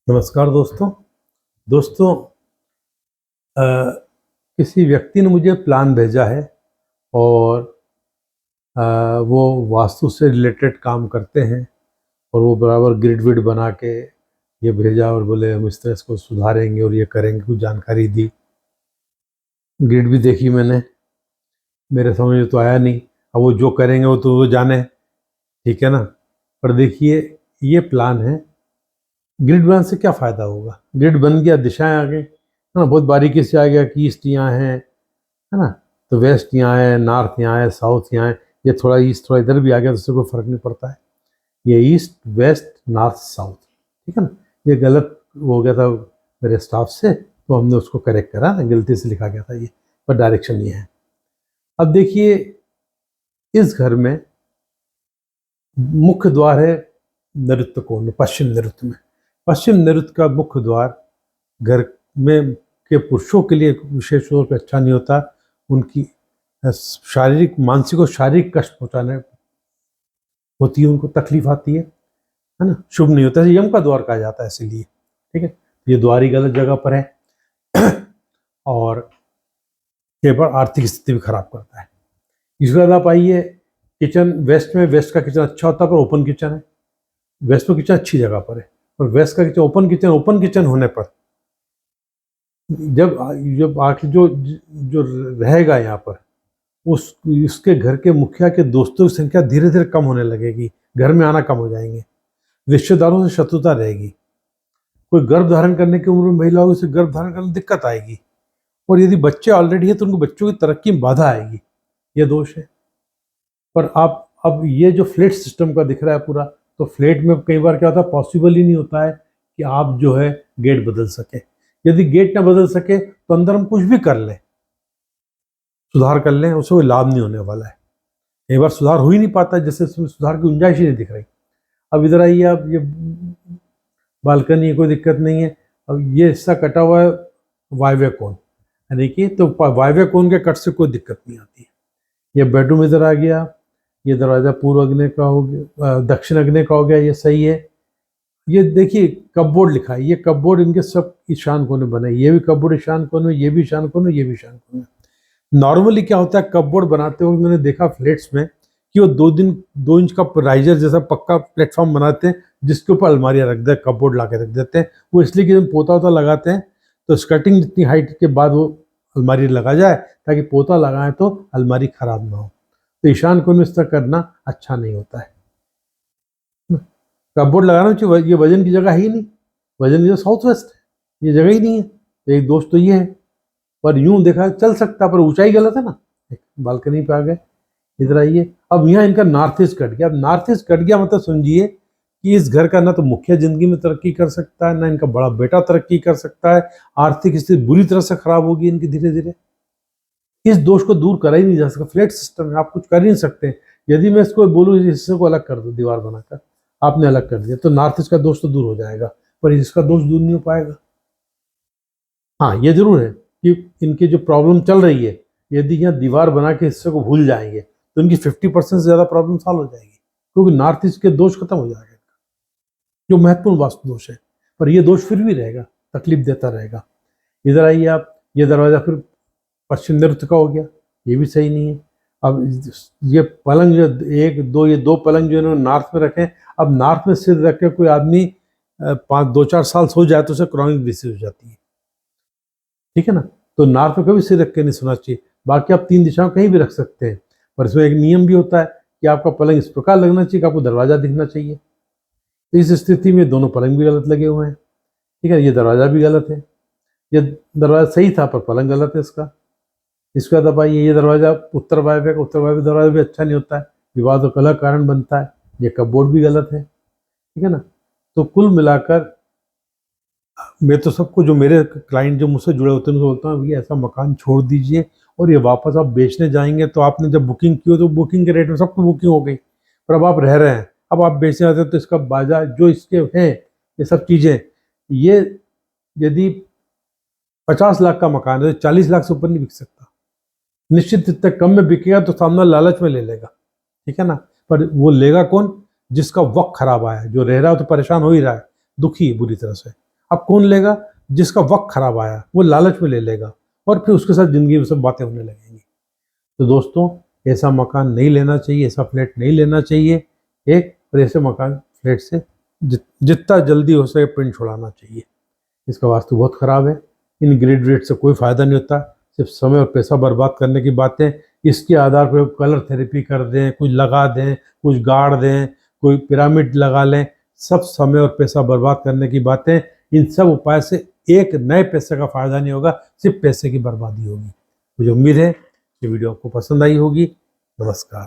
नमस्कार दोस्तों। दोस्तों, अ, किसी व्यक्ति ने मुझे प्लान भेजा है और अ, वो वास्तु से रिलेटेड काम करते हैं और वो बराबर ग्रिड विड बना के ये भेजा और बोले हम इस तरह इसको सुधारेंगे और ये करेंगे, कुछ जानकारी दी। ग्रिड भी देखी मैंने, मेरे समझ में तो आया नहीं। अब वो जो करेंगे वो तो वो जाने, ठीक है ना। पर देखिए, ये प्लान है। ग्रिड बनाने से क्या फ़ायदा होगा? ग्रिड बन गया, दिशाएं आ गई, है ना, बहुत बारीकी से आ गया कि ईस्ट यहाँ है ना, तो वेस्ट यहाँ है, नॉर्थ यहाँ है, साउथ यहाँ है। ये थोड़ा ईस्ट थोड़ा इधर भी आ गया तो उससे कोई फर्क नहीं पड़ता है। ये ईस्ट वेस्ट नॉर्थ साउथ, ठीक है ना। ये गलत हो गया था मेरे स्टाफ से, तो हमने उसको करेक्ट करा ना, गलती से लिखा गया था ये, पर डायरेक्शन ये है। अब देखिए, इस घर में मुख्य द्वार है नैऋत्य कोण में, पश्चिम नैऋत्य में। पश्चिम नैऋत्य का मुख्य द्वार घर में के पुरुषों के लिए विशेष तौर पर अच्छा नहीं होता। उनकी शारीरिक, मानसिक और शारीरिक कष्ट पहुंचाने होती है, उनको तकलीफ आती है ना, शुभ नहीं होता है। यम का द्वार कहा जाता है इसीलिए, ठीक है। ये द्वार ही गलत जगह पर है और कई बार आर्थिक स्थिति भी खराब करता है। इसके बाद आप आइए, किचन वेस्ट में। वेस्ट का किचन अच्छा होता है पर ओपन किचन है। वेस्ट में किचन अच्छी जगह पर है और वेस्ट का किचन ओपन किचन होने पर जब जब आके जो जो रहेगा यहाँ पर, उसके घर के मुखिया के दोस्तों की संख्या धीरे धीरे कम होने लगेगी, घर में आना कम हो जाएंगे, रिश्तेदारों से शत्रुता रहेगी। कोई गर्भ धारण करने की उम्र में महिला होगी, उसे गर्भ धारण करने में दिक्कत आएगी, और यदि बच्चे ऑलरेडी है तो उनको बच्चों की तरक्की में बाधा आएगी। ये दोष है। पर आप अब ये जो फ्लैट सिस्टम का दिख रहा है पूरा, तो फ्लैट में कई बार क्या होता है, पॉसिबल ही नहीं होता है कि आप जो है गेट बदल सके। यदि गेट ना बदल सके तो अंदर हम कुछ भी कर लें, सुधार कर लें, उससे कोई लाभ नहीं होने वाला है। कई बार सुधार हो ही नहीं पाता, जैसे इसमें सुधार की गुंजाइश ही नहीं दिख रही। अब इधर आइए आप, ये बालकनी है, कोई दिक्कत नहीं है। अब ये हिस्सा कटा हुआ है वायव्य कोण, यानी कि तो वायव्य कोण के कट से कोई दिक्कत नहीं आती है। ये बेडरूम इधर आ गया, ये दरवाज़ा पूर्व अग्नि का हो गया, दक्षिण अग्नि का हो गया, ये सही है। ये देखिए कपबोर्ड लिखा है, ये कपबोर्ड इनके सब ईशान कोने बने, ये भी कपबोर्ड ईशान कोने में, ये भी ईशान कोने में, ये भी ईशान कोने में। नॉर्मली क्या होता है, कपबोर्ड बनाते हुए मैंने देखा फ्लैट्स में कि वो 2 इंच का राइजर जैसा पक्का प्लेटफॉर्म बनाते हैं, जिसके ऊपर अलमारियाँ रख दे, कपबोर्ड ला के रख देते हैं। वो इसलिए कि जब पोता वोता लगाते हैं तो स्कर्टिंग जितनी हाइट के बाद वो अलमारी लगा जाए, ताकि पोता लगाएं तो अलमारी खराब ना हो। तो ईशान कोने में इस तरह करना अच्छा नहीं होता है। कपबोर्ड लगाना चाहिए, ये वजन की जगह है ही नहीं। वजन की जगह साउथ वेस्ट है, ये जगह ही नहीं है। तो एक दोस्त तो ये है, पर यूं देखा चल सकता, पर ऊंचाई गलत है ना। बालकनी पे आ गए, इधर आइए। अब यहाँ इनका नॉर्थ ईस्ट कट गया। अब नॉर्थ ईस्ट कट गया मतलब समझिए कि इस घर का ना तो मुखिया जिंदगी में तरक्की कर सकता है, ना इनका बड़ा बेटा तरक्की कर सकता है। आर्थिक स्थिति बुरी तरह से खराब होगी इनकी धीरे धीरे। इस दोष को दूर करा ही नहीं जा सकता। फ्लैट सिस्टम है, आप कुछ कर ही नहीं सकते। यदि मैं इसको बोलूँ इस हिस्से को अलग कर दो दीवार बनाकर, आपने अलग कर दिया तो नॉर्थ ईस्ट का दोष तो दूर हो जाएगा, पर इसका दोष दूर नहीं हो पाएगा। हाँ, ये जरूर है कि इनकी जो प्रॉब्लम चल रही है, यदि यहाँ दीवार बना के हिस्से को भूल जाएंगे तो इनकी 50% से ज़्यादा प्रॉब्लम सॉल्व हो जाएगी, क्योंकि नॉर्थ ईस्ट के दोष खत्म हो जाएगा, जो महत्वपूर्ण वास्तु दोष है। पर ये दोष फिर भी रहेगा, तकलीफ देता रहेगा। इधर आइए आप, ये दरवाज़ा फिर पश्चिम नृत्य का हो गया, ये भी सही नहीं है। अब ये पलंग जो ये दो पलंग जो इन्होंने नॉर्थ में रखे, अब नॉर्थ में सिर रख के कोई आदमी 2-4 साल सो जाए तो उसे क्रॉनिक डिसीज हो जाती है, ठीक है ना। तो नार्थ में कभी सिर रख के नहीं सोना चाहिए। बाकी आप 3 दिशाओं कहीं भी रख सकते हैं, पर इसमें एक नियम भी होता है कि आपका पलंग इस प्रकार लगना चाहिए कि आपको दरवाज़ा दिखना चाहिए। तो इस स्थिति में दोनों पलंग भी गलत लगे हुए हैं, ठीक है। ये दरवाज़ा भी गलत है, ये दरवाज़ा सही था पर पलंग गलत है इसका। इसके बाद अब आइए, ये दरवाज़ा उत्तर वायव्य का, उत्तर वायव्य दरवाज़ा भी अच्छा नहीं होता है, विवाद और कलह कारण बनता है। ये कपबोर्ड भी गलत है, ठीक है ना। तो कुल मिलाकर मैं तो सबको, जो मेरे क्लाइंट जो मुझसे जुड़े होते हैं उनको बोलता हूँ भैया ऐसा मकान छोड़ दीजिए, और ये वापस आप बेचने जाएंगे तो आपने जब बुकिंग की हो तो बुकिंग के रेट में सबको बुकिंग हो गई, पर अब आप रह रहे हैं, अब आप बेचने आते हैं तो इसका बाजार जो इसके हैं, ये सब चीज़ें, ये यदि 50 लाख का मकान है तो 40 लाख से ऊपर नहीं बिक सकता। निश्चित इतने कम में बिकेगा तो सामने लालच में ले लेगा, ठीक है ना। पर वो लेगा कौन? जिसका वक्त खराब आया है, जो रह रहा है तो परेशान हो ही रहा है, दुखी है बुरी तरह से, अब कौन लेगा? जिसका वक्त खराब आया वो लालच में ले लेगा और फिर उसके साथ जिंदगी में सब बातें होने लगेंगी। तो दोस्तों, ऐसा मकान नहीं लेना चाहिए, ऐसा फ्लैट नहीं लेना चाहिए और ऐसे मकान फ्लैट से जितना जल्दी हो सके पिंड छुड़ाना चाहिए। इसका वास्तु बहुत खराब है। इन ग्रेजुएट से कोई फायदा नहीं होता, सिर्फ समय और पैसा बर्बाद करने की बातें। इसके आधार पर कलर थेरेपी कर दें, कुछ लगा दें, कुछ गाड़ दें, कोई पिरामिड लगा लें, सब समय और पैसा बर्बाद करने की बातें। इन सब उपाय से एक नए पैसे का फायदा नहीं होगा, सिर्फ पैसे की बर्बादी होगी। मुझे उम्मीद है ये वीडियो आपको पसंद आई होगी। नमस्कार।